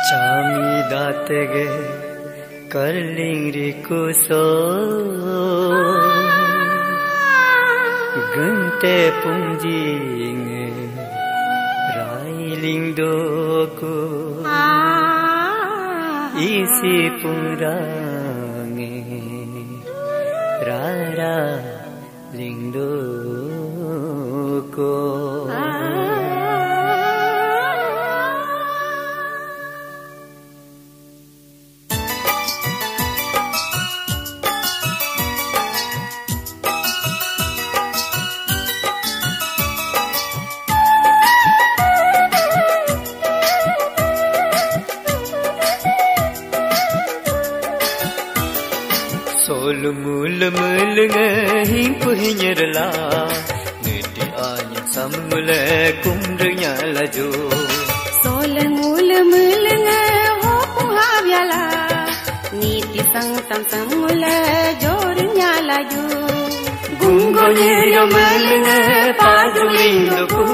चामी दातगे करलिंगरी कुसो गंते पुंजिंगे राइलिंगदोको इसी पुरांगे रारा लिंगदोको Sol mul mul ngehi puhinyerla niti anya samule kumrnya laju Sol mul mul ngeho puhavyala niti sang tam samule jornya laju Gungonye yamel nge padulindoku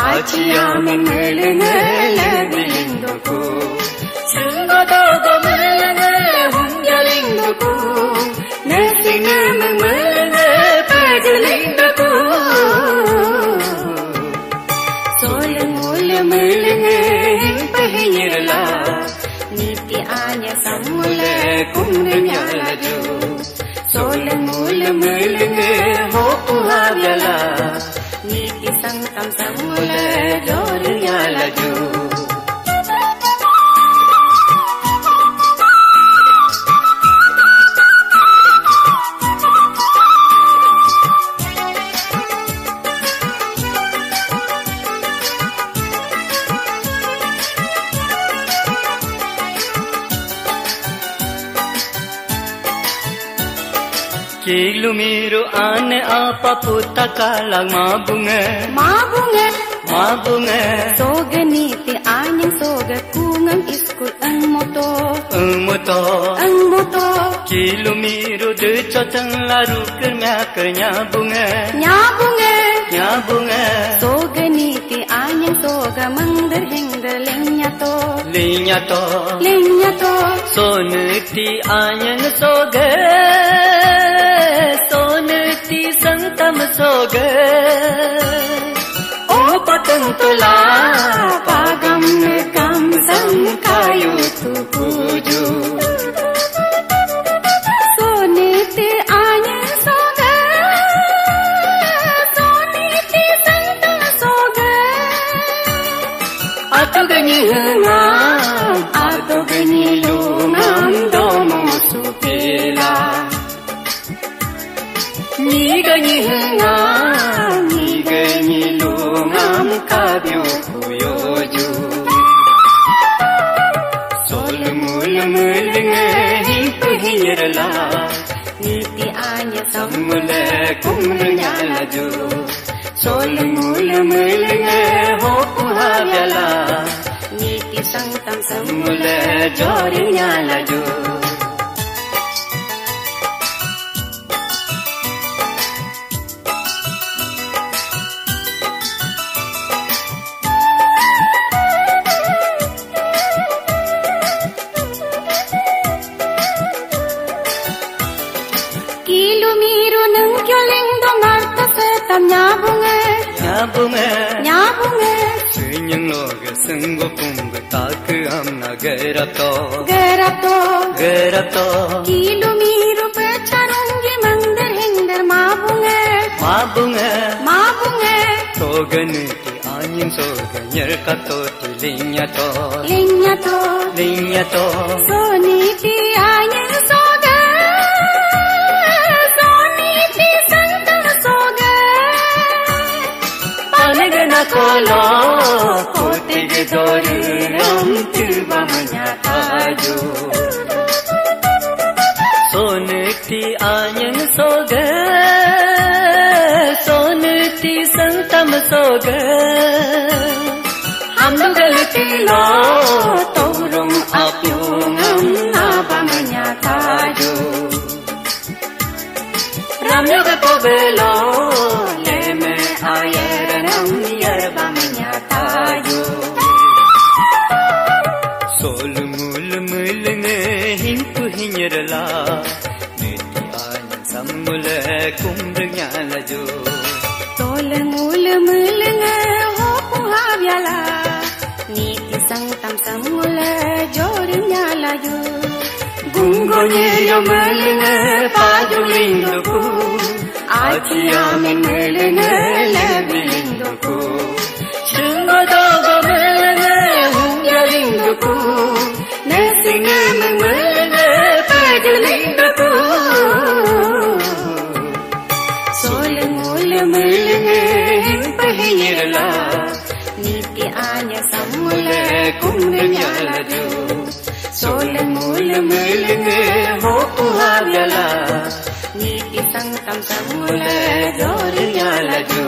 Achia mengel nge lebilindoku Singodo gomel nge humyalindoku Nesine mengel nge padulindoku Sol mul mul ngehi puhinyerla niti anya samule kumrnya laju Sol mul mul nge ho puhavyala niti sang tam samule jornya laju Kilumiro ane apa puta kalang mabunge Mabunge Soga niti anyang soga kungam iskul ang moto Kilumiro de chotang laru kernya bunge Nyabunge Soga niti anyang soga mangder hengder lenya to Soneti anyang soga Soneti santam soga O patang tula Pagam negam sang kayu tu puju Soneti anyang soga Soneti santam soga Ato ganyi hangam Ato ganyi lungam domo supila Ni ganyi hangam lungam kabyo kuyoju Sol mul mul ngehi puhinyerla niti anya samule kumrnya laju Sol mul mul nge ho puhavyala niti sang tam samule jornya laju Kilumiro nang kyoling dongarta setam nyabunge Sunyang loga senggo pungga tak amna gerato Kilumiro pecharungi mangder hengder mabunge Soga niti anyang soga nyerkato ti linya to Soniti anyang soga Soniti santam soga Panagana kolo kotig doru ram tuba manyataju Soneti anyang soga Soneti santam soga Hamdu galti lo torung apyungam naba manyataju Ramyoga pobelo leme ayeranam yerbam nyatayu laju Gungonya yomelne padulinduku Achiyamin melne lebilinduku Shungodogo melne hunyalinduku Nesine melne padulinduku Sole mule melne himpahirla Niti anya Samule kumnya laju Sole mule melne hoku hagala Niti sangkam Samule dornya laju